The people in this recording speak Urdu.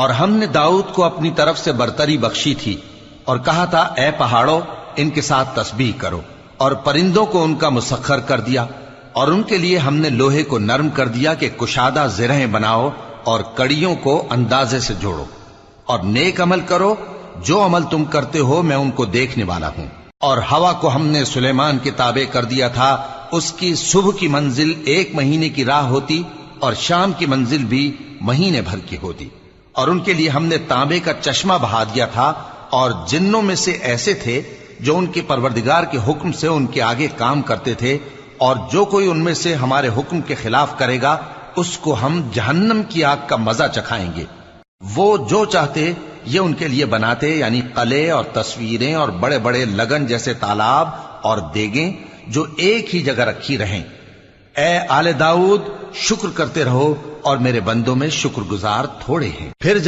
اور ہم نے داؤد کو اپنی طرف سے برتری بخشی تھی اور کہا تھا اے پہاڑوں ان کے ساتھ تسبیح کرو، اور پرندوں کو ان کا مسخر کر دیا، اور ان کے لیے ہم نے لوہے کو نرم کر دیا کہ کشادہ زرہیں بناؤ اور کڑیوں کو اندازے سے جوڑو، اور نیک عمل کرو، جو عمل تم کرتے ہو میں ان کو دیکھنے والا ہوں۔ اور ہوا کو ہم نے سلیمان کے تابع کر دیا تھا، اس کی صبح کی منزل 1 مہینے کی راہ ہوتی اور شام کی منزل بھی مہینے بھر کی ہوتی، اور ان کے لیے ہم نے تانبے کا چشمہ بہا دیا تھا، اور جنوں میں سے ایسے تھے جو ان کے پروردگار کے حکم سے ان کے آگے کام کرتے تھے، اور جو کوئی ان میں سے ہمارے حکم کے خلاف کرے گا اس کو ہم جہنم کی آگ کا مزہ چکھائیں گے۔ وہ جو چاہتے یہ ان کے لیے بناتے، یعنی قلعے اور تصویریں اور بڑے بڑے لگن جیسے تالاب اور دیگیں جو ایک ہی جگہ رکھی رہیں۔ اے آل داؤد، شکر کرتے رہو، اور میرے بندوں میں شکر گزار تھوڑے ہیں۔ پھر